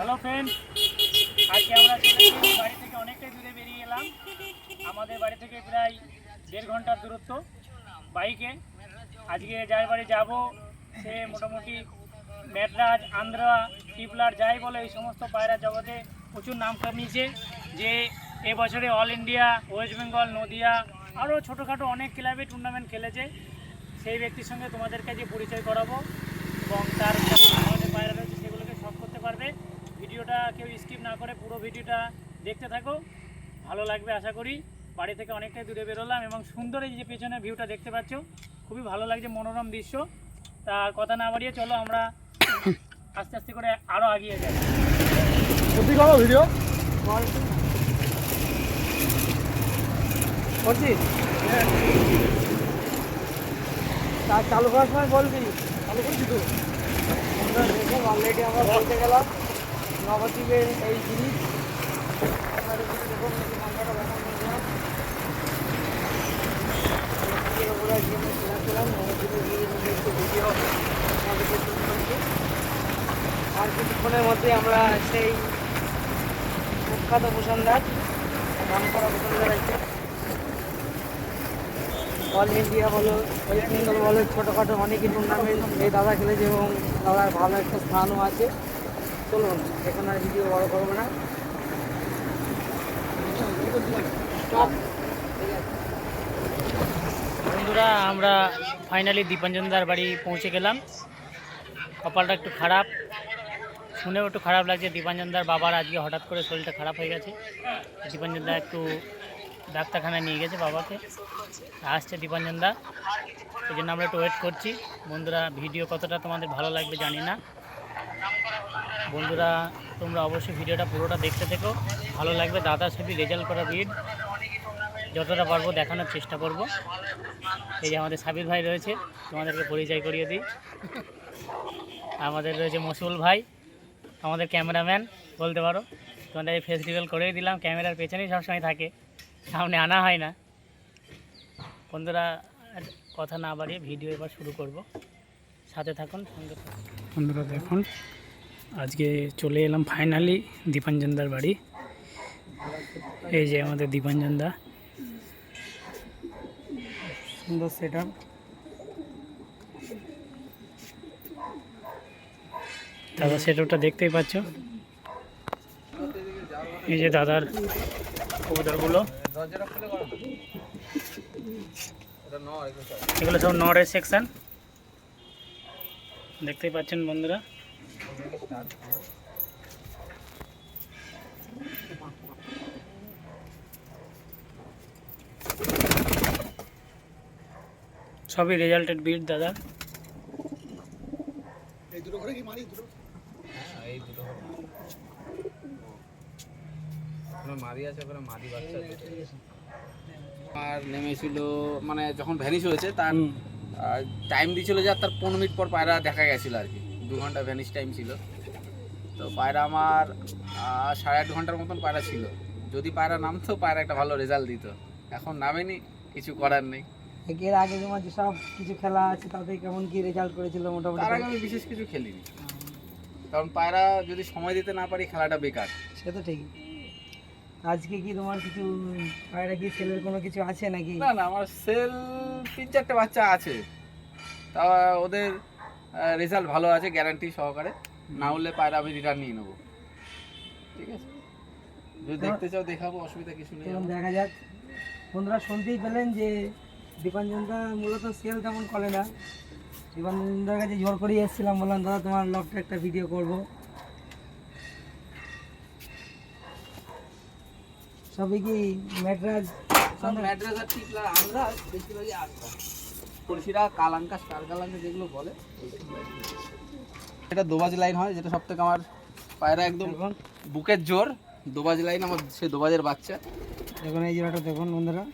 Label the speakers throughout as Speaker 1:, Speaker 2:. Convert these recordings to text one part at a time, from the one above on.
Speaker 1: Hello friends, আজকে আমরা চলে এসেছি বাড়ি থেকে অনেকটাই দূরে বেরিয়ে এলাম। আমাদের বাড়ি থেকে প্রায় 1.5 ঘন্টার দূরত্ব বাইকে। আজকে যার বাড়ি যাব সে মোটামুটি ম্যাডরাজ, আন্ধ্রা, টিপলার যাই বলে এই সমস্ত পায়রা জগতে প্রচুর নাম কামিয়েছে। যে এবছরে all India, West Bengal, Nadia আরও ছোটোখাটো অনেক ক্লাবে টুর্নামেন্ট খেলেছে। সেই ব্যক্তির সঙ্গে তোমাদের কাছে পরিচয় করাবো এবং তার আমাদের পায়রা রয়েছে সেগুলোকে শখ করতে পারবে। ভিডিওটা কেউ স্কিপ না করে পুরো ভিডিওটা দেখতে থাকো, ভালো লাগবে আশা করি। বাড়ি থেকে অনেকটাই দূরে বেরোলাম এবং সুন্দর এই যে পেছনে ভিউটা দেখতে পাচ্ছ, খুবই ভালো লাগছে, মনোরম দৃশ্য। তা কথা না বাড়িয়ে চলো আমরা আস্তে আস্তে করে আরও এগিয়ে যাই।
Speaker 2: ভিডিও করছি তার চালু করার সময় বলবি। চালু করছি তো দেখুন, অলরেডি আমরা বলতে গেলাম নবদ্বীপের এই জিনিস দেখুন, আর কিছুক্ষণের মধ্যে আমরা সেই কুখ্যাত ভূষণদার নাম করা ভূষণদার আছে। অল ইন্ডিয়া বলো, ওয়েস্ট বেঙ্গল বলো, ছোটোখাটো অনেকই টুর্নামেন্ট এই দাদা খেলেছে এবং দাদার ভালো একটা স্থানও আছে। চলুন, এখন আর ভিডিও বড় করবো না।
Speaker 1: বন্ধুরা, আমরা ফাইনালি দীপাঞ্জনদার বাড়ি পৌঁছে গেলাম। কপালটা একটু খারাপ, শুনেও একটু খারাপ লাগছে। দীপাঞ্জনদার বাবার আজকে হঠাৎ করে শরীরটা খারাপ হয়ে গেছে। দীপাঞ্জনদা একটু ডাক্তারখানায় নিয়ে গেছে বাবাকে, আসছে দীপাঞ্জনদা, এই জন্য আমরা একটু ওয়েট করছি। বন্ধুরা, ভিডিও কতটা তোমাদের ভালো লাগবে জানি না। বন্ধুরা, তোমরা অবশ্যই ভিডিওটা পুরোটা দেখতে থেকো, ভালো লাগবে। দাদা ছবি রেজাল্ট করা ভিড় যতটা পারবো দেখানোর চেষ্টা করব। এই যে আমাদের সাবির ভাই রয়েছে, তোমাদেরকে পরিচয় করিয়ে দিই। আমাদের রয়েছে মসুল ভাই, আমাদের ক্যামেরাম্যান বলতে পারো। তোমাদের এই ফেস্টিভ্যাল করেই দিলাম, ক্যামেরার পেছনেই সবসময় থাকে, সামনে আনা হয় না। বন্ধুরা, কথা না বাড়িয়ে ভিডিও এবার শুরু করব, সাথে থাকুন, সঙ্গে থাকুন। বন্ধুরা দেখুন, আজকে চলে এলাম ফাইনালি দীপাঞ্জনদার বাড়ি। এই যে আমাদের দীপাঞ্জনদা,
Speaker 2: সুন্দর সেট আপ।
Speaker 1: দাদা সেটআপটা দেখতেই পাচ্ছ। এই যে দাদার কবুতরগুলো, এগুলো সব নরের সেকশন, দেখতেই পাচ্ছেন বন্ধুরা। সবই রেজাল্টেড বিট দাদা।
Speaker 3: আর নেমেছিল মানে যখন ভ্যানিশ হয়েছে তার টাইম দিয়েছিল যে তার 15 মিনিট পর পায়রা দেখা গেছিলো আর কি। 2 ঘন্টা ভ্যানিশ টাইম ছিল, তো পায়রা আমার 8.5 ঘন্টার মতন পায়রা ছিল। যদি পায়রা নামতো, পায়রা একটা ভালো রেজাল্ট দিত। এখন নামেনি, কিছু করার নেই।
Speaker 2: এর আগে তোমার যেসব কিছু খেলা আছে তাতে কেমন কি রেজাল্ট করেছিল মোটামুটি?
Speaker 3: তার আগে আমি বিশেষ কিছু খেলিনি, কারণ পায়রা যদি সময় দিতে না পারি খেলাটা বেকার।
Speaker 2: সে তো ঠিকই। আজকে কি তোমার কিছু পায়রা কি সেলের কোনো কিছু আছে নাকি?
Speaker 3: না না, আমার সেল 3-4টে বাচ্চা আছে, তা ওদের রেজাল্ট ভালো আছে, গ্যারান্টি সহকারে। না হলে পায়রা আমি রিটার্ন নিয়ে নেবো, ঠিক আছে? যদি দেখতে চাও দেখাবো, অসুবিধা কিছু নেই।
Speaker 2: দেখা যাক। বন্ধুরা, শুনতেই পেলেন যে দীপাঞ্জনদা মূলত সেল তেমন করে না। দীপাঞ্জনদার কাছে জোর করেই এসেছিলাম, বললাম দাদা তোমার লকটা একটা ভিডিও করব। সবই কি ম্যাডরাজ?
Speaker 3: সব ম্যাড্রাস আর টিপলার, আমরা বেশিরভাগই আসতাম কলসিরা, কালাঙ্কা, স্টার কালাঙ্কা যেগুলো বলে। এটা দোবাজ লাইন হয়, যেটা সব থেকে আমার পায়রা একদম বুকের জোর। দোবাজ লাইন আমার, সে দোবাজের বাচ্চা।
Speaker 2: দেখুন এই জায়গাটা দেখুন বন্ধুরা,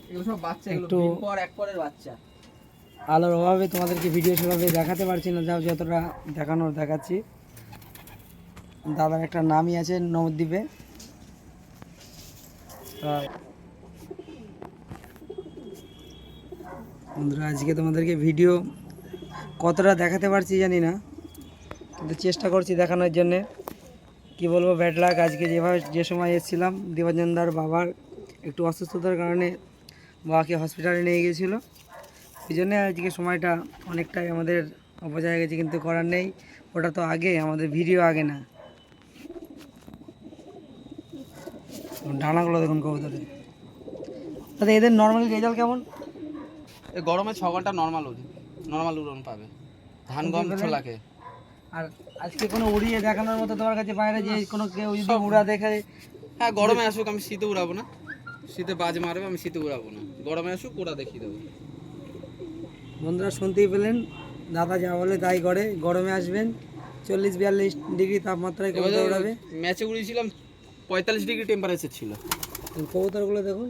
Speaker 3: এগুলো সব বাচ্চা,
Speaker 2: একটু
Speaker 3: এক পরের বাচ্চা।
Speaker 2: আলোর অভাবে তোমাদেরকে ভিডিও সেভাবে দেখাতে পারছি না, যাও যতটা দেখানোর দেখাচ্ছি। দাদার একটা নামই আছে নবদ্বীপে। বন্ধুরা, আজকে তোমাদেরকে ভিডিও কতটা দেখাতে পারছি জানি না, কিন্তু চেষ্টা করছি দেখানোর জন্যে। কি বলবো, ব্যাড লাক। আজকে যেভাবে যে সময় এসেছিলাম, দেবানন্দার বাবার একটু অসুস্থতার কারণে বাবাকে হসপিটালে নিয়ে গিয়েছিলো, এই জন্যে আজকে সময়টা অনেকটাই আমাদের অপচয় হয়ে গেছে, কিন্তু করার নেই। ওটা তো আগে, আমাদের ভিডিও আগে না। ডানাগুলো দেখুন কবুতরের। দাদা এদের নর্মালি রেজাল্ট কেমন?
Speaker 3: এই গরমে 6 ঘন্টা নর্মাল উড়ন পাবে ধান গম ছোলাকে।
Speaker 2: আর আজকে কোনো উড়িয়ে দেখানোর মতো তোমার কাছে বাইরে যে কোনো কেউ যদি উড়া দেখায়?
Speaker 3: হ্যাঁ, গরমে আসুক, আমি শীতে উড়াবো না। শীতে বাজ মারবে, আমি শীতে উড়াবো না। গরমে আসুক, ওরা দেখিয়ে দেবো।
Speaker 2: বন্ধুরা শুনতেই পেলেন, দাদা যা বলে তাই করে। গরমে আসবেন, 40-42 ডিগ্রি তাপমাত্রায় কবুতর উড়াবে।
Speaker 3: ম্যাচে উড়িয়েছিলাম 45 ডিগ্রি টেম্পারেচার ছিল।
Speaker 2: কবুতরগুলো দেখুন,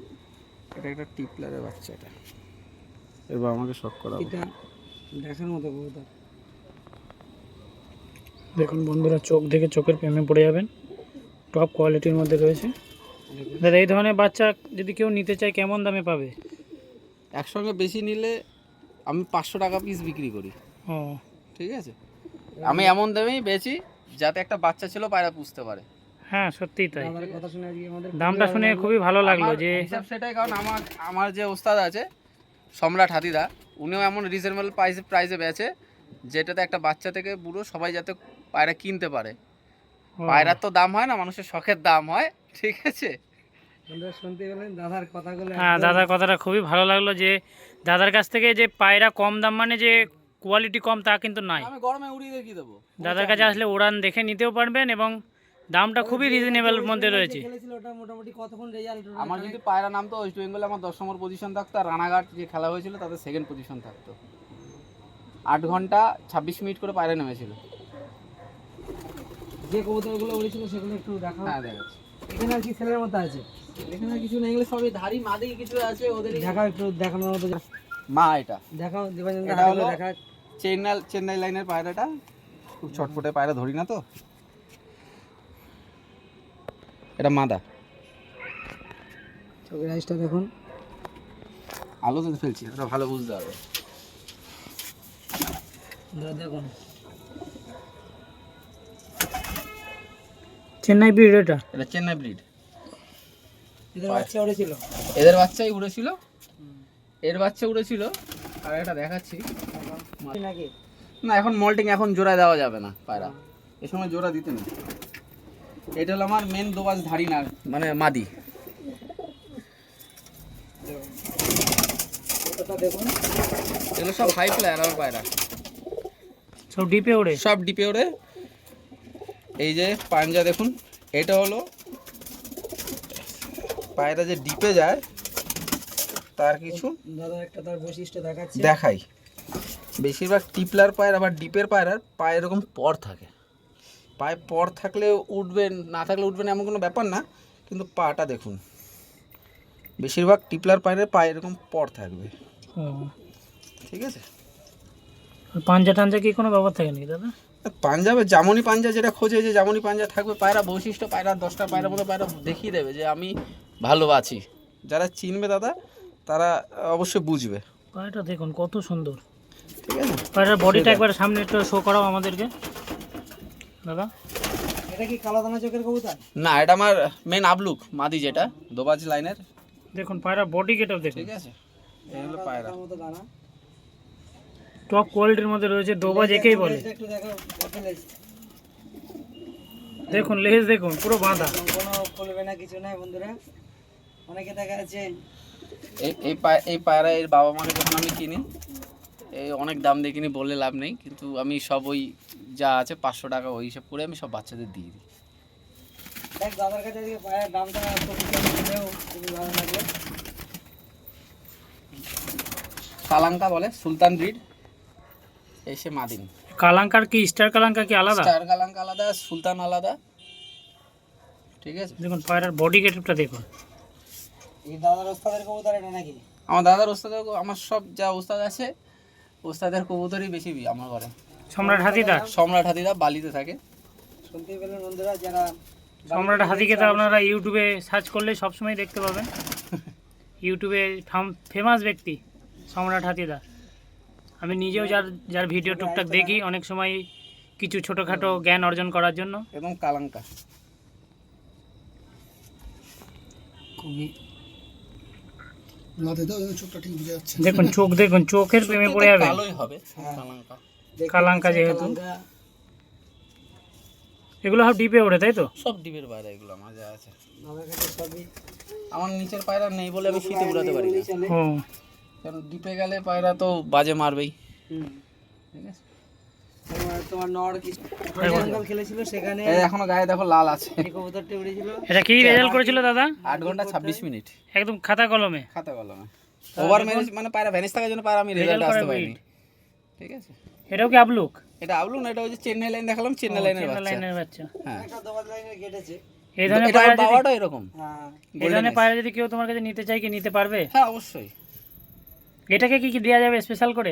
Speaker 3: এটা একটা টিপলারের বাচ্চা। এটা এবার আমাকে শক করা
Speaker 2: এটা দেখার মতো কবুতর।
Speaker 1: দেখুন বন্ধুরা, চোখ দেখে চোখের প্রেমে পড়ে যাবেন। টপ কোয়ালিটির মধ্যে রয়েছে। দাদা এই ধরনের বাচ্চা যদি কেউ নিতে চায় কেমন দামে পাবে?
Speaker 3: একসঙ্গে বেশি নিলে আমি 500 টাকা পিস বিক্রি করি।
Speaker 1: ও
Speaker 3: ঠিক আছে, আমি এমন দামেই বেচি যাতে একটা বাচ্চা ছিল পায়রা পুষতে পারে।
Speaker 1: হ্যাঁ, সত্যিই তাই।
Speaker 2: দাদার কথা শুনে আজকে আমাদের
Speaker 1: দামটা শুনে খুবই ভালো লাগলো যে
Speaker 3: হিসাব সেটাই, কারণ আমার যে ওস্তাদ আছে সম্রাট হাতিদা, উনিও এমন রিজনেবল প্রাইসে বেচে যেটাতে একটা বাচ্চা থেকে বুড়ো সবাই যাতে পায়রা কিনতে পারে। পায়রার তো দাম হয় না, মানুষের শখের দাম হয়। ঠিক আছে,
Speaker 2: বন্ধুরা শুনতে পেলেন দাদার কথাগুলো।
Speaker 1: হ্যাঁ, দাদার কথাটা খুবই ভালো লাগলো যে দাদার কাছ থেকে যে পায়রা কম দাম মানে যে কোয়ালিটি কম তা কিন্তু নাই।
Speaker 3: আমি গরমে উড়িয়ে দেখিয়ে দেবো।
Speaker 1: দাদার কাছে আসলে উড়ান দেখে নিতেও পারবেন এবং দামটা খুবই রিজনেবল মধ্যে রয়েছে।
Speaker 2: খেলেছিল ওটা মোটামুটি কতক্ষণ রেজাল্ট?
Speaker 3: আমার যদি পায়রা নামতো ওয়েস্ট বেঙ্গলে আমার 10 নম্বর পজিশন থাকতো, আর রানাঘাট যে খেলা হয়েছিল তাতে 2nd পজিশন থাকতো। 8 ঘন্টা 26 মিনিট করে পায়রা নেমেছিল।
Speaker 2: যে কবুতরগুলো উড়েছিল সেগুলো একটু দেখাও।
Speaker 3: হ্যাঁ, দেখাচ্ছি।
Speaker 2: এখানে আর কি ছেলের মতো আছে?
Speaker 3: এখানে কিছু নেই, এগুলো সবই ধারি মাদি কিছু আছে ওদের।
Speaker 2: দেখাও একটু, দেখানোর মতো
Speaker 3: মা এটা
Speaker 2: দেখাও। দেবানন্দ
Speaker 3: এটা হলো
Speaker 2: দেখা।
Speaker 3: চেন্নাই লাইনের পায়রাটা, খুব ছটফটে পায়রা, ধরি না তো। এটা মাদা।
Speaker 2: চোখের আইসটা দেখুন,
Speaker 3: আলোতে ফেলছি, এটা ভালো বুঝতে হবে।
Speaker 2: দেখুন
Speaker 1: চেন্নাই ব্রিড এটা?
Speaker 3: এটা চেন্নাই ব্রিড।
Speaker 2: এদের বাচ্চা উড়েছিল?
Speaker 3: এদের বাচ্চাই উড়েছিল, এর বাচ্চা উড়েছিল। আর এটা দেখাচ্ছি
Speaker 2: নাকি
Speaker 3: না, এখন মল্টিং, এখন জোড়া দেওয়া যাবে না পায়রা, এ সময় জোড়া দিতে নেই। এটা হলো আমার মেন দোবাজ ধারি না, মানে মাদি।
Speaker 2: দেখুন,
Speaker 3: এগুলো সব হাই প্লেয়ার আমার পায়রা,
Speaker 1: সব ডিপে ওড়ে?
Speaker 3: সব ডিপে ওড়ে। এই যে পাঞ্জা দেখুন, এটা হলো পায়রা যে ডিপে যায় তার কিছু
Speaker 2: দাদা একটা তার বৈশিষ্ট্য দেখাচ্ছে।
Speaker 3: দেখাই। বেশিরভাগ টিপলার পায়রা বা ডিপের পায়রার পায়ে এরকম পর থাকে। পায়ে পর থাকলে উঠবে, না থাকলে উঠবে না এমন কোনো ব্যাপার না, কিন্তু পাটা দেখুন, বেশিরভাগ টিপলার পায়রার পায়ে এরকম পর থাকবে। ঠিক আছে,
Speaker 1: পাঞ্জা টাঞ্জা কি কোনো ব্যাপার থাকে নাকি দাদা?
Speaker 3: পাঞ্জাবে জামনি পাঞ্জা যেটা খোঁজে, যে জামনি পাঞ্জা থাকবে, পায়রা বৈশিষ্ট্য, পায়রা 10টা পায়রার মতো পায়রা দেখিয়ে দেবে যে আমি ভালো আছি। যারা চিনবে দাদা তারা অবশ্যই বুঝবে।
Speaker 1: পায়রাটা দেখুন কত সুন্দর।
Speaker 3: ঠিক আছে,
Speaker 1: পায়রার বডিটা একবার সামনে একটু শো করাও আমাদেরকে দাদা।
Speaker 2: এটা কি কালো দানা চোখের কবুতর?
Speaker 3: না, এটা আমার মেন আবলুক মাদি, যেটা দোবাজ লাইনের।
Speaker 1: দেখুন পায়রা বডি গেটআপ দেখুন।
Speaker 3: ঠিক আছে, এই হলো পায়রা।
Speaker 2: তার মতো দানা,
Speaker 1: টপ কোয়ালিটির মধ্যে রয়েছে, ডোবাজ একেই বলে।
Speaker 2: একটু দেখাও।
Speaker 1: দেখুন লেজ দেখুন পুরো বাঁধা,
Speaker 2: কোনো খুলবে না, কিছু নাই। বন্ধুরা অনেকে দেখা যাচ্ছে
Speaker 3: এই পায়রা এর বাবা মাকে যখন আমি কিনি, এই অনেক দাম দিয়ে কিনি বললে লাভ নেই, কিন্তু আমি সব ওই যা আছে 500 টাকা ওই হিসাব করে আমি সব বাচ্চাদের দিয়ে দিই।
Speaker 2: দেখ দাদার কাছে আজকে পায়ের দামটা খুবই কম ছিলেও খুবই ভালো লাগলো।
Speaker 3: কালাঙ্কা বলে, সুলতান ব্রিড। এসে মাদিন।
Speaker 1: কালাঙ্কার কি স্টার কালাঙ্কা কি আলাদা?
Speaker 3: স্টার কালাঙ্কা আলাদা, সুলতান আলাদা। ঠিক আছে,
Speaker 1: দেখুন পায়রার বডি গেটআপটা দেখুন।
Speaker 2: এই দাদার ওস্তাদের কবুতর এটা নাকি?
Speaker 3: আমার দাদার ওস্তাদের, আমার সব যা ওস্তাদ আছে ওস্তাদের কবুতরই বেশি আমার ঘরে।
Speaker 1: সম্রাট হাতিদা?
Speaker 3: সম্রাট হাতিদা বালিতে থাকে।
Speaker 2: শুনতেই পেলেন বন্ধুরা, যারা
Speaker 1: সম্রাট হাতিকে তো আপনারা ইউটিউবে সার্চ করলে সবসময় দেখতে পাবেন। ইউটিউবে ফেমাস ব্যক্তি সম্রাট হাতিদা। আমি নিজেও যার ভিডিও টুকটাক দেখি, অনেক সময় কিছু ছোটোখাটো জ্ঞান অর্জন করার জন্য।
Speaker 3: এবং কালাঙ্কা
Speaker 2: খুবই
Speaker 1: দেখুন চোখ, দেখুন চোখের প্রেমে পড়ে যাবে।
Speaker 3: কালোই হবে কালাঙ্কা।
Speaker 1: কালাঙ্কা যেহেতু এগুলো সব ডিপে ওঠে, তাই তো?
Speaker 3: সব ডিবের পায়রা এগুলো আমার যা আছে।
Speaker 2: দাদার কাছে সবই
Speaker 3: আমার নিচের পায়রা নেই বলে আমি শীতে উড়াতে পারি না,
Speaker 2: চলে।
Speaker 1: ও
Speaker 3: কারণ ডিপে গেলে পায়রা তো বাজে মারবেই।
Speaker 2: হুম।
Speaker 3: ঠিক আছে,
Speaker 2: তোমার নর কি জঙ্গল খেলেছিল সেখানে
Speaker 3: এই এখনো গায়ে দেখো লাল আছে।
Speaker 2: এই কবুতরটা উড়েছিল।
Speaker 1: এটা কি রেজাল্ট করেছিল দাদা?
Speaker 3: 8 ঘন্টা 26 মিনিট
Speaker 1: একদম খাতা কলমে।
Speaker 3: খাতা কলমে। ওভার ম্যানেজ মানে পায়রা ভ্যানিশ থাকার জন্য পায়রা আমি রেজাল্ট আসতে পারিনি। ঠিক আছে,
Speaker 1: এটাও কি আপলুক?
Speaker 3: এটা আবলু না, এটা ওই যে চেন্নাই লাইন দেখালাম, চেন্নাই লাইনের বাচ্চা।
Speaker 1: লাইনের বাচ্চা।
Speaker 3: হ্যাঁ,
Speaker 2: একটা দোবাদ লাইনের গেট আছে।
Speaker 1: এই ধরনের
Speaker 3: এটা
Speaker 1: পায়রা যদি,
Speaker 3: বাবাটা এরকম।
Speaker 2: হ্যাঁ
Speaker 1: এই ধরনের পায়রা যদি কেউ তোমার কাছে নিতে চায়, কি নিতে পারবে?
Speaker 3: হ্যাঁ অবশ্যই।
Speaker 1: এটাকে কি কি দেওয়া যাবে স্পেশাল করে?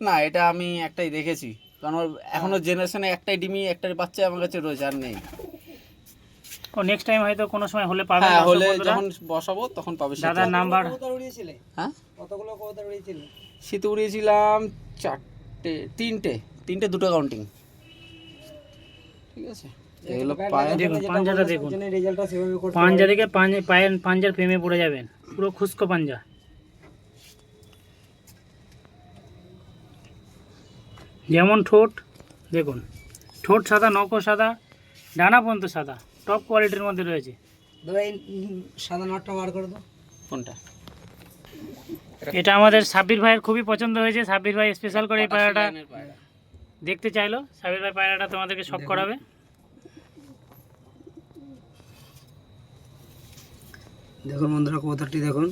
Speaker 3: না, এটা আমি একটাই দেখেছি, কারণ ওর এখনো জেনারেশনে একটাই ডিমি একটাই বাচ্চা আমার কাছে রয়েছে, আর নেই।
Speaker 1: ও নেক্সট টাইম হয়তো কোনো সময় হলে পাবে।
Speaker 3: হ্যাঁ, হলে যখন বসাবো তখন পাবে।
Speaker 1: দাদার নাম্বার।
Speaker 2: কবুতর উড়িয়েছিলে?
Speaker 3: হ্যাঁ,
Speaker 2: কতগুলো কবুতর উড়িয়েছিলে?
Speaker 3: শীতে উড়িয়েছিলাম 4টে, 3টে, 2টো কাউন্টিং। ঠিক আছে, এগুলো পায়ে
Speaker 1: দেখুন পাঞ্জাটা দেখুন,
Speaker 2: জন্য রেজাল্টটা সেভাবে করতে
Speaker 1: পাঞ্জা দেখে পায়ের পাঞ্জার প্রেমে পড়ে যাবেন, পুরো খুস্কো পাঞ্জা। যেমন ঠোঁট দেখুন, ঠোঁট সাদা, নখও সাদা, ডানা পর্যন্ত সাদা, টপ কোয়ালিটির মধ্যে রয়েছে।
Speaker 2: দাদা এই সাদা নটটা বার করে দাও।
Speaker 3: কোনটা?
Speaker 1: এটা আমাদের সাব্বির ভাইয়ের খুবই পছন্দ হয়েছে। সাব্বির ভাই স্পেশাল করে এই পায়রাটা
Speaker 3: লাইনের পায়রা।
Speaker 1: দেখতে চাইলো। সাব্বির ভাই পায়রাটা তোমাদেরকে শখ করাবে।
Speaker 2: দেখুন বন্ধুরা, কবুতরটি দেখুন।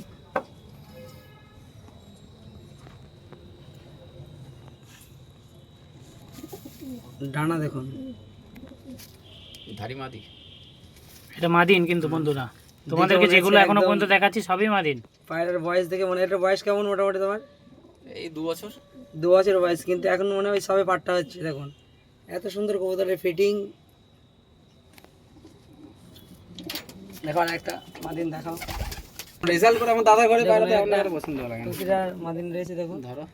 Speaker 2: ডানা দেখুন,
Speaker 3: ধারি মাদি।
Speaker 1: এটা মাদিন কিন্তু বন্ধুরা, তোমাদেরকে যেগুলো এখনো পর্যন্ত দেখাচ্ছি সবই মাদিন।
Speaker 2: পায়রার বয়স দেখে মনে হয় এটার বয়স কেমন মোটামুটি তোমার?
Speaker 3: এই 2 বছর।
Speaker 2: 2 বছর বয়স, কিন্তু এখন মনে হয় সবে পাট্টা হচ্ছে। দেখুন এত সুন্দর কবুতরের ফিটিং। দেখো আর একটা মাদিন দেখাও।
Speaker 3: রেজাল্ট করে আমার দাদার ঘরে পায়রাতে আপনার পছন্দ লাগে না।
Speaker 2: প্রতিটা মাদিন রয়েছে দেখুন।
Speaker 3: ধরো,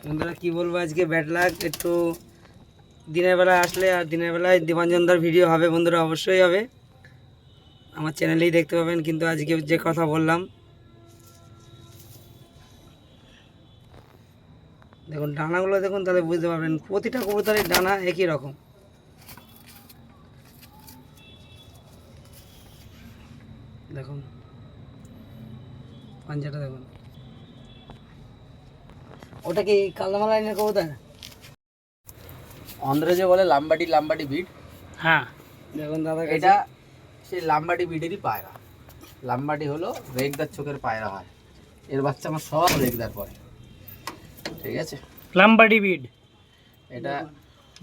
Speaker 2: বন্ধুরা কি বলবো, আজকে ব্যাড লাক। একটু দিনের বেলায় আসলে, আর দিনের বেলায় দেবাঞ্জনদার ভিডিও হবে বন্ধুরা, অবশ্যই হবে, আমার চ্যানেলেই দেখতে পাবেন। কিন্তু আজকে যে কথা বললাম, দেখুন ডানাগুলো দেখুন, তাহলে বুঝতে পারবেন প্রতিটা কবুতরের ডানা একই রকম। দেখুন পাঞ্জাটা দেখুন। ওটা কি কালদামা লাইনের কবুতর?
Speaker 3: অন্ধ্রে যে বলে লাম্বাডি বিট,
Speaker 1: হ্যাঁ
Speaker 2: দেখুন দাদা,
Speaker 3: এটা সেই লাম্বাডি বিডেরই পায়রা। লাম্বাডি হলো রেগদার চোখের পায়রা হয়, এর বাচ্চা আমার সব রেগদার পরে। ঠিক আছে,
Speaker 1: লাম্বাডি বিড
Speaker 3: এটা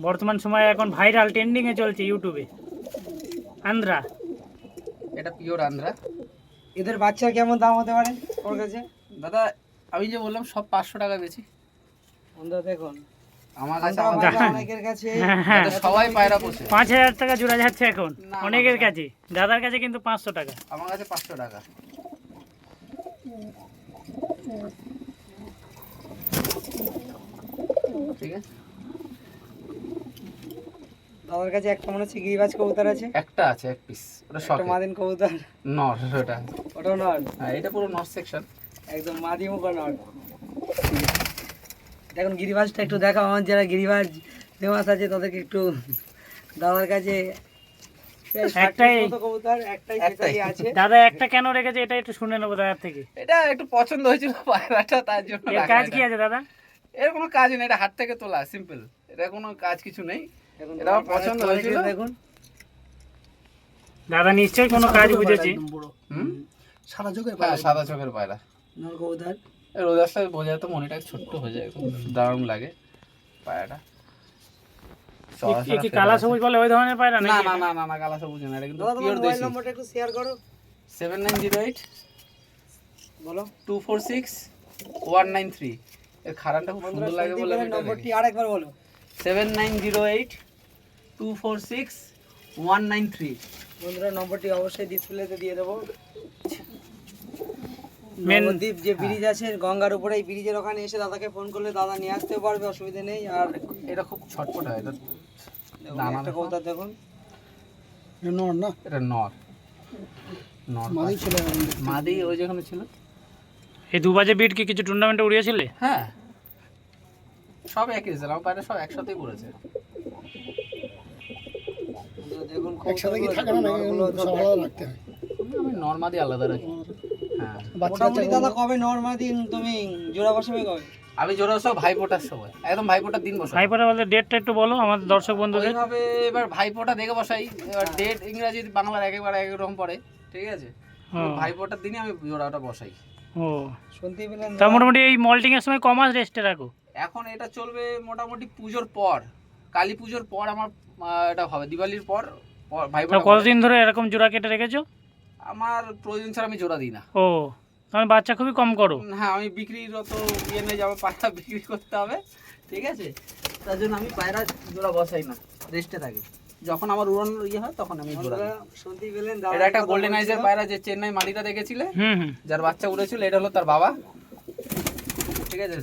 Speaker 1: বর্তমান সময়ে এখন ভাইরাল ট্রেন্ডিংয়ে চলছে ইউটিউবে। আন্ধ্রা,
Speaker 3: এটা পিওর আন্ধ্রা।
Speaker 2: এদের বাচ্চার কেমন দাম হতে পারে ওর কাছে?
Speaker 3: দাদা আমি যে বললাম সব 500 টাকা বেশি।
Speaker 2: বন্ধুরা দেখুন,
Speaker 3: আমার কাছে
Speaker 2: অনেকের কাছে
Speaker 1: হ্যাঁ
Speaker 3: এটা সবাই পায়রা পোষে।
Speaker 1: 5,000 টাকা জোড়া যাচ্ছে এখন
Speaker 3: না,
Speaker 1: অনেকের কাছে। দাদার কাছে কিন্তু 500 টাকা।
Speaker 3: আমার কাছে 500 টাকা। ঠিক আছে,
Speaker 2: দাদার কাছে একটা মনে হচ্ছে গিরিবাজ কবুতর আছে,
Speaker 3: একটা আছে এক পিস, ওটা
Speaker 2: একটা
Speaker 3: শখে
Speaker 2: মাদিন কবুতর,
Speaker 3: নর। ওটা
Speaker 2: ওটাও নট,
Speaker 3: হ্যাঁ, এটা পুরো নর সেকশন।
Speaker 2: একদম মাদি মুখ নট। দেখুন গিরিবাজটা একটু দেখাও, আমার যারা গিরিবাজ ফেমাস আছে তাদেরকে একটু। দাদার কাছে
Speaker 1: একটাই
Speaker 2: কবুতর, একটাই
Speaker 3: একটাই
Speaker 2: আছে।
Speaker 1: দাদা একটা কেন রেখেছে এটা একটু শুনে নেবো দাদার থেকে।
Speaker 3: এটা একটু পছন্দ হয়েছিল পায়রাটা, তার জন্য
Speaker 1: এর
Speaker 3: রাখা
Speaker 1: কাজ
Speaker 3: এটা।
Speaker 1: কি আছে দাদা?
Speaker 3: এর কোনো কাজ নেই, এটা হাত থেকে তোলা, সিম্পল। এটা কোনো কাজ কিছু নেই,
Speaker 2: দেখুন
Speaker 3: এটা আমার পছন্দ হয়েছিল।
Speaker 2: দেখুন
Speaker 1: দাদা নিশ্চয়ই কোনো কাজ বুঝেছে।
Speaker 3: হুম,
Speaker 2: সাদা চোখের
Speaker 3: হ্যাঁ সাদা চোখের পায়রা।
Speaker 2: নর কবুতর।
Speaker 3: রোদ আসলে বোঝা যায় তো, মনিটা ছোট্ট হয়ে যায়, খুব দারুণ লাগে পায়রাটা।
Speaker 1: এ কি কালা সবুজ বলে ওই ধরনের পায়রা
Speaker 3: না
Speaker 1: নাকি?
Speaker 3: না না না না, কালা সবুজ না, এটা কিন্তু
Speaker 2: দাদা তোমার
Speaker 3: পিওর
Speaker 2: মোবাইল
Speaker 3: দেশি।
Speaker 2: নম্বরটা একটু শেয়ার করো।
Speaker 3: 7908
Speaker 2: বলো
Speaker 3: 246 193। এর খারানটা খুব সুন্দর লাগে বলে আমি এটা
Speaker 2: নম্বরটি
Speaker 3: রেখেছি।
Speaker 2: আরেকবার বলো।
Speaker 3: 7908 246 193।
Speaker 2: বন্ধুরা নম্বরটি অবশ্যই ডিসপ্লেতে দিয়ে দেবো।
Speaker 1: Main-
Speaker 2: নবদ্বীপ যে ব্রিজ আছে গঙ্গার উপরে, এই ব্রিজের ওখানে এসে দাদাকে ফোন করলে দাদা নিয়ে আসতে পারবে, অসুবিধা নেই। আর
Speaker 3: এটা খুব ছটপট হয়, এটা
Speaker 2: দেখুন,
Speaker 3: দানা
Speaker 2: একটা
Speaker 3: দেখো।
Speaker 2: কবুতর দেখুন,
Speaker 3: এটা নর নর মাদি ওই যেখানে ছিল।
Speaker 1: এই দুবাজে বিট কি কিছু টুর্নামেন্টে উড়িয়েছিলে?
Speaker 3: হ্যাঁ, সব একই ছিল, আমার পায়রা সব একসাথেই করেছে।
Speaker 2: দেখুন
Speaker 4: একসাথে কি থাকে না,
Speaker 2: নরগুলো
Speaker 4: সব আলাদা রাখতে হয়।
Speaker 3: আমি নর মাদি আলাদা রাখি। হ্যাঁ,
Speaker 2: মোটামুটি দাদা কবে নর্মা দিন তুমি জোড়া বসাবে কবে?
Speaker 3: আমি জোড়া সব ভাইফোঁটার সময়, একদম ভাইফোঁটার দিন বসাই।
Speaker 1: ভাইপোরা বলতে ডেটটা একটু বলো আমাদের দর্শক বন্ধুদের।
Speaker 3: ওইভাবে এবার ভাইফোঁটা দেখে বসাই, এবার ডেট ইংরাজি বাংলার একেবারে এক রকম পড়ে, ঠিক আছে। ভাইফোঁটার দিনই আমি জোড়াটা বসাই।
Speaker 1: ও,
Speaker 2: শুনতে পেলেন?
Speaker 1: তা মোটামুটি এই মল্টিং এর সময় কমাস রেস্টে রাখো?
Speaker 3: এখন এটা চলবে মোটামুটি পুজোর পর, কালী পুজোর পর আমার এটা হবে, দিওয়ালির পর
Speaker 1: তা
Speaker 3: ভাইফোঁটা।
Speaker 1: কতদিন ধরে এরকম জোড়া কেটে রেখেছো?
Speaker 3: আমার প্রয়োজন ছাড়া আমি জোড়া দিই না।
Speaker 1: ও, তুমি বাচ্চা খুবই কম করো।
Speaker 3: হ্যাঁ, আমি বিক্রির অত ইয়ে নেই, যাবো পায়রা বিক্রি করতে হবে, ঠিক আছে। তার জন্য আমি পায়রা জোড়া বসাই না, রেস্টে থাকে। যখন আমার উড়ান ইয়ে হয় তখন আমি জোড়া দিই।
Speaker 2: শুনতে পেলেন?
Speaker 3: এটা একটা গোল্ডেন আইজের পায়রা, যে চেন্নাই মালিটা দেখেছিলে,
Speaker 1: হুম হুম।
Speaker 3: যার বাচ্চা উড়েছিল, এটা হলো তার বাবা, ঠিক আছে।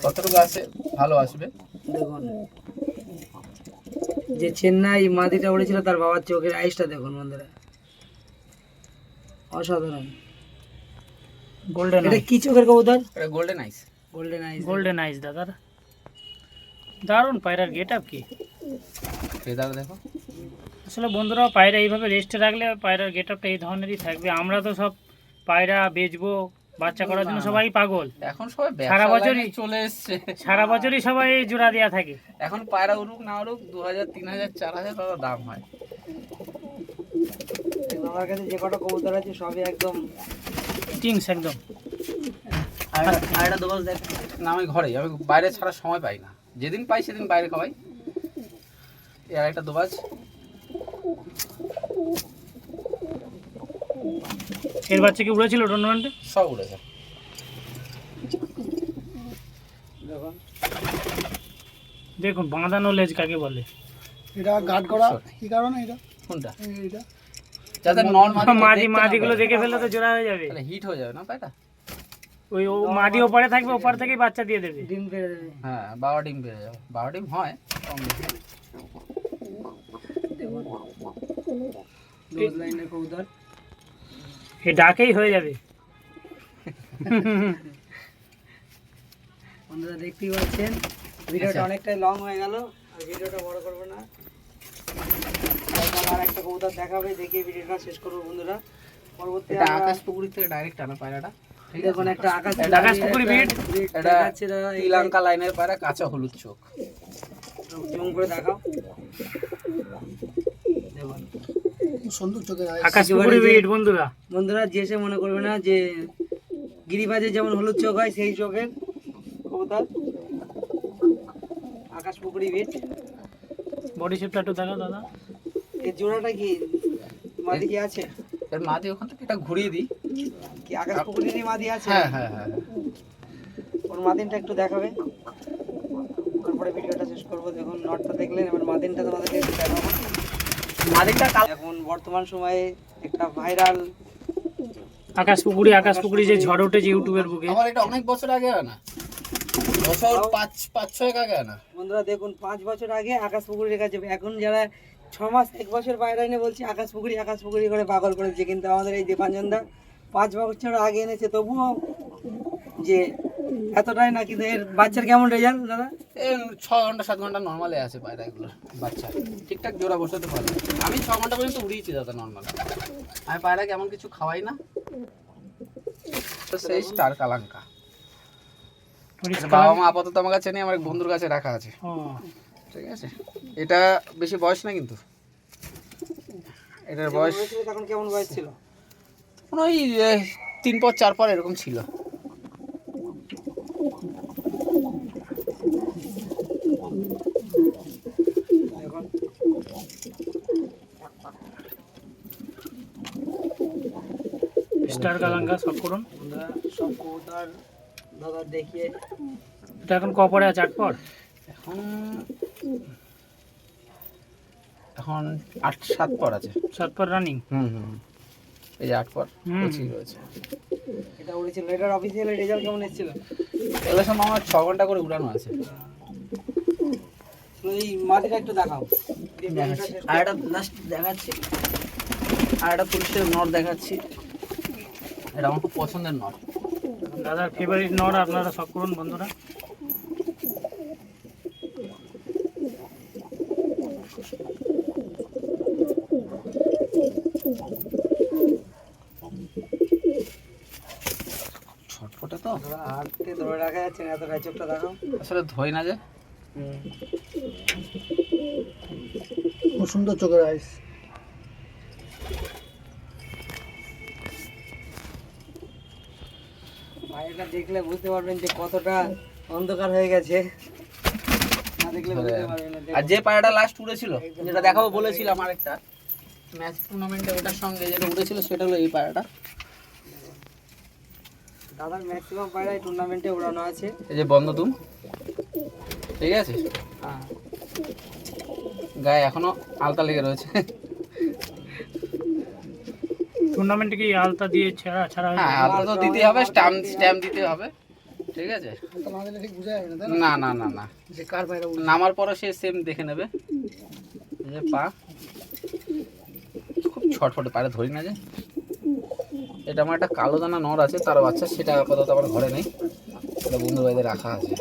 Speaker 3: কতটুকু আছে ভালো আসবে।
Speaker 2: দেখুন, যে চেন্নাই মাদিটা উড়েছিল তার বাবার চোখের আইসটা দেখুন বন্ধুরা, অসাধারণ।
Speaker 1: গোল্ডেন
Speaker 2: এটা কি চোখের কবুতর?
Speaker 3: এটা গোল্ডেন আইস।
Speaker 2: গোল্ডেন আইস।
Speaker 1: গোল্ডেন আইস দাদার দারুণ পায়রার গেট আপ কি।
Speaker 3: ফেদার দেখো।
Speaker 1: আসলে বন্ধুরা, পায়রা এইভাবে রেস্টে রাখলে পায়রার গেট আপটা এই ধরনেরই থাকবে। আমরা তো সব পায়রা বেচবো, বাচ্চা করার জন্য সবাই পাগল।
Speaker 3: এখন সবাই
Speaker 1: সারা
Speaker 3: ব্যবসা
Speaker 1: বছরই
Speaker 3: লাইনে চলে এসছে।
Speaker 1: সারা বছরই সবাই এই জোড়া দেওয়া থাকে।
Speaker 3: এখন পায়রা উড়ুক না উড়ুক 2000, 3000, 4000 টাকা দাম হয়।
Speaker 2: আমার কাছে যে কটা কবুতর আছে সবই একদম
Speaker 1: টিংস একদম।
Speaker 2: আর এটা দোবাস দেখ।
Speaker 3: না, আমি ঘরেই, আমি বাইরে ছাড়া সময় পাই না, যেদিন পাই সেদিন বাইরে খাওয়াই। আর একটা দোবাজ,
Speaker 1: এর বাচ্চা কি উড়েছিল টুর্নামেন্টে?
Speaker 3: সব উড়েছে।
Speaker 2: দেখুন,
Speaker 1: দেখুন বাঁধানো লেজ কাকে বলে।
Speaker 4: এটা গার্ড করা কি কারণে এটা?
Speaker 3: কোনটা?
Speaker 4: এটা
Speaker 3: যাতে নন
Speaker 1: মাদি মাদিগুলো দেখে ফেললে তো জোড়া হয়ে যাবে।
Speaker 3: তাহলে হিট হয়ে যাবে না পায়রা।
Speaker 1: ওই ও মাদি ওপারে থাকবে, ওপার থেকেই বাচ্চা দিয়ে দেবে।
Speaker 2: ডিম পেড়ে দেবে।
Speaker 3: হ্যাঁ, 12 ডিম পেয়ে যাবে, 12 ডিম হয় কম বেশি।
Speaker 2: দেখুন, ডোজ লাইনের কবুতর।
Speaker 1: এই ডাকেই হয়ে যাবে।
Speaker 2: বন্ধুরা দেখতেই পাচ্ছেন, ভিডিওটা
Speaker 3: আচ্ছা।
Speaker 2: অনেকটাই লং হয়ে গেল, আর ভিডিওটা বড় করবো না। আর একটা কবুতর দেখাবে, দেখিয়ে ভিডিওটা শেষ করবো বন্ধুরা। পরবর্তী
Speaker 3: এটা আকাশ পুকুরি থেকে ডাইরেক্ট আনা পায়রাটা, ঠিক আছে।
Speaker 2: দেখুন, একটা আকাশ
Speaker 1: আকাশ পুকুরি বিট।
Speaker 3: এটা
Speaker 2: দেখাচ্ছে দাদা, এই
Speaker 3: শ্রীলঙ্কা লাইনের পায়রা, কাঁচা হলুদ চোখ।
Speaker 2: জুম করে দেখাও। দেখুন
Speaker 4: সুন্দর চোখের আইস।
Speaker 1: আকাশ পুকুরি বিট বন্ধুরা।
Speaker 2: বন্ধুরা, যে সে মনে করবে না যে গিরিবাজের যেমন হলুদ চোখ হয় সেই চোখের কবুতর, আকাশ পুকুরি বিট।
Speaker 1: বডি শেপটা একটু দেখাও দাদা।
Speaker 2: এই জোড়াটা কি মাদি কি আছে?
Speaker 3: এর মাঝে ওখান থেকে এটা ঘুরিয়ে দিই।
Speaker 2: কি আকাশ পুকুরিরই মাদি আছে?
Speaker 3: হ্যাঁ হ্যাঁ হ্যাঁ।
Speaker 2: ওর মাদিনটা একটু দেখাবে, তারপরে ভিডিওটা শেষ করবো। দেখুন, নটটা দেখলেন, এবার মাদিনটা তোমাদেরকে একটু দেখাবো।
Speaker 3: মাদিকটা
Speaker 2: এখন বর্তমান সময়ে একটা ভাইরাল
Speaker 1: আকাশ পুকুরি যে ঝড় উঠেছে ইউটিউবের বুকে।
Speaker 3: আমার এটা অনেক বছর আগে আনা, বছর 5-6 আগে আনা।
Speaker 2: বন্ধুরা দেখুন, 5 বছর আগে আকাশ পুকুরির কাছে, এখন যারা 6 মাস 1 বছর বাইরে এনে বলছি আকাশ পুকুরি করে পাগল করেছে, কিন্তু আমাদের এই দীপাঞ্জনদা 5 বছর আগে এনেছে, তবুও যে এতটাই না। কিন্তু এর বাচ্চার কেমন রেজাল্ট দাদা?
Speaker 3: এই 6 ঘন্টা 7 ঘন্টা নর্মালে আছে পায়রা এগুলো বাচ্চা, ঠিকঠাক জোড়া বসাতে পারে। আমি 6 ঘন্টা পর্যন্ত উড়িয়েছি দাদা নর্মাল। আমি পায়রাকে এমন কিছু খাওয়াই না। তো সেই স্টার কালাঙ্কা বাবা মা আপাতত আমার কাছে নেই, আমার এক বন্ধুর কাছে রাখা আছে,
Speaker 1: ও,
Speaker 3: ঠিক আছে। এটা বেশি বয়স না, কিন্তু এটার বয়স
Speaker 2: তখন কেমন বয়স ছিল?
Speaker 3: কোনো ওই 3 পর 4 পর এরকম ছিল।
Speaker 2: দেখুন,
Speaker 1: স্টার কালাঙ্কা সব করুন।
Speaker 2: বন্ধুরা সব কবুতর দাদা দেখিয়ে।
Speaker 1: এটা এখন কপরে আছে 8 পর।
Speaker 3: এখন 8-7 পর আছে।
Speaker 1: 7 পর রানিং।
Speaker 3: হুম। এই যে 8 পর কচি রয়েছে।
Speaker 2: এটা উড়েছিল, এটার অফিসিয়াল রেজাল্ট কেমন এসেছিল?
Speaker 3: এগুলো সব আমার 6 ঘন্টা করে উড়ানো আছে।
Speaker 2: এই মাটিটা একটু দেখাও।
Speaker 3: আর একটা লাস্ট দেখাচ্ছি, আর একটা পুলিশের নট দেখাচ্ছি। এটা আমার খুব পছন্দের নট।
Speaker 1: দাদার ফেভারিট নট, আপনারা সব করুন বন্ধুরা।
Speaker 3: ছটফটে তো
Speaker 2: হাতে ধরে রাখা যাচ্ছে না, এত চোখটা দেখাও।
Speaker 3: আসলে ধোয় না যে।
Speaker 4: খুব সুন্দর চোখের আইস।
Speaker 2: পায়রাটা দেখলে বুঝতে পারবেন যে কতটা অন্ধকার হয়ে গেছে, না দেখলে বুঝতে পারবেন না।
Speaker 3: আর যে পায়রাটা লাস্ট উড়েছিল, যেটা দেখাবো বলেছিলাম আরেকটা ম্যাচ টুর্নামেন্টে, ওটার সঙ্গে যেটা উড়েছিল সেটা হলো এই পায়রাটা।
Speaker 2: দাদার ম্যাক্সিমাম পায়রাই টুর্নামেন্টে উড়ানো আছে।
Speaker 3: এই যে বন্ধতুম, ঠিক আছে,
Speaker 2: হ্যাঁ,
Speaker 3: গায়ে এখনো আলতা লেগে রয়েছে।
Speaker 1: টুর্নামেন্টে কি আলতা দিয়ে ছাড়া হয়েছে?
Speaker 3: হ্যাঁ, আলতা তো দিতে হবে, স্ট্যাম্প দিতে হবে, ঠিক আছে।
Speaker 4: তো না দিলে ঠিক বোঝা যাবে না, তাই
Speaker 3: না না না না,
Speaker 4: যে কার পায়রা উঠছে।
Speaker 3: নামার পরে সে সেম দেখে নেবে। এই যে পা খুব ছটফটে, পায়রা ধরি না যে। এটা আমার একটা কালো দানা নর আছে, তার বাচ্চা, সেটা আপাতত আমার ঘরে নেই, এটা বন্ধু ভাইদের রাখা আছে।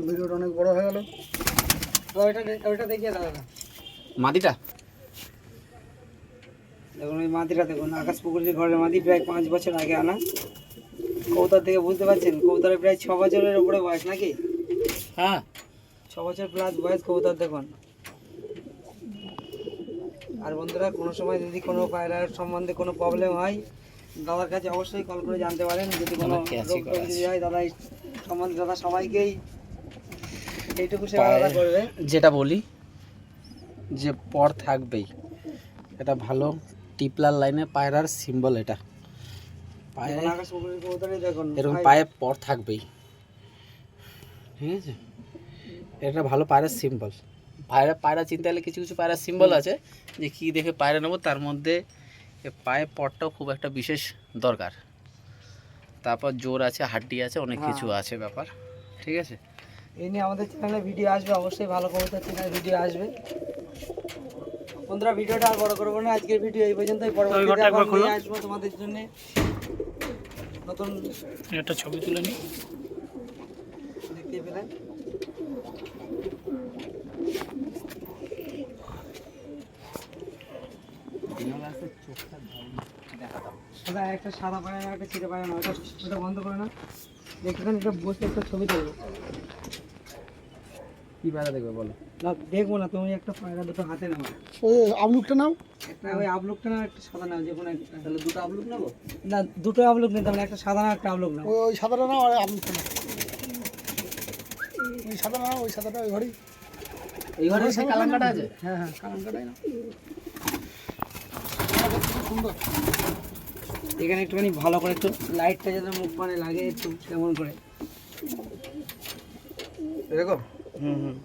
Speaker 4: ভিডিওটা অনেক বড় হয়ে গেল।
Speaker 2: ওইটা দেখিয়ে দাদা।
Speaker 3: মাদিটা
Speaker 2: দেখুন ওই মাদিটা দেখুন, আকাশ পুকুরের ঘরের মাদি, প্রায় 5 বছর আগে আনা। কবুতর থেকে বুঝতে পারছেন কবুতরের প্রায় 6 বছরের উপরে বয়স নাকি?
Speaker 3: হ্যাঁ,
Speaker 2: 6 বছর প্লাস বয়স কবুতর দেখুন। আর বন্ধুরা, কোনো সময় যদি কোনো পায়রার সম্বন্ধে কোনো প্রবলেম হয়, দাদার কাছে অবশ্যই কল করে জানতে পারেন। যদি কোনো
Speaker 3: দাদা ক্যাচই
Speaker 2: রোগ
Speaker 3: করা
Speaker 2: টোগ যদি
Speaker 3: আছে।
Speaker 2: হয়, দাদা এই সম্বন্ধে দাদা সবাইকেই এইটুকু সেবা দাদা করবে।
Speaker 3: যেটা বলি যে পর থাকবেই, এটা ভালো টিপলার লাইনে পায়রার সিম্বল। এটা পায়ে
Speaker 2: দেখুন আকাশ পুকুরের কবুতরই দেখুন,
Speaker 3: এরকম
Speaker 2: ভাই,
Speaker 3: পায়ে পর থাকবেই, ঠিক আছে। এটা ভালো পায়রার সিম্বল। পায়রা চিনতে গেলে কিছু কিছু পায়রার সিম্বল আছে, যে কী দেখে পায়রা নেবো, তার মধ্যে এ পায়ে পরটাও খুব একটা বিশেষ দরকার। তারপর জোর আছে, হাড্ডি আছে, অনেক কিছু আছে ব্যাপার, ঠিক আছে।
Speaker 2: এই নিয়ে আমাদের চ্যানেলে ভিডিও আসবে, অবশ্যই ভালো কবুতর চ্যানেলে ভিডিও আসবে। বন্ধুরা, ভিডিওটা আর বড় করবো না, আজকের ভিডিও এই পর্যন্তই। পরবর্তীতে
Speaker 1: ঘরটা একবার
Speaker 2: আবার
Speaker 1: খোলো।
Speaker 2: নিয়ে আসবো তোমাদের জন্য নতুন,
Speaker 1: একটা ছবি তুলে নিই।
Speaker 2: দেখতে পেলেন। দাদা একটা সাদা পায় না, একটা ছিটে পায় না, ওটা বন্ধ করে না। দেখবেন এটা বসে একটা ছবি তুলবো।
Speaker 3: কী পায়রা দেখবে বলো?
Speaker 2: না দেখবো না, তুমি একটা পায়রা দুটো হাতে নাও,
Speaker 4: ওই আমলুকটা নাও।
Speaker 2: একটা ওই আপলুকটা না, একটা সাদা নাও, যে কোনো একটা।
Speaker 3: তাহলে দুটো আপলোড নেবো।
Speaker 2: না, দুটো আপলুক নিতে হবে না, একটা সাদা না, একটা আপলুক নাও।
Speaker 4: ওই সাদাটা নাও আর আমলুকটা নাও। ওই সাদা নাও, ওই সাদাটা ওই ঘরেই।
Speaker 3: এই ঘরে সেই কালাঙ্কাটা আছে।
Speaker 4: হ্যাঁ হ্যাঁ, কালামটাই নাও। সুন্দর।
Speaker 2: এখানে একটুখানি ভালো করে একটু লাইটটা যাতে মুখ মানে লাগে একটু কেমন করে।
Speaker 3: এরকম
Speaker 2: হুম হুম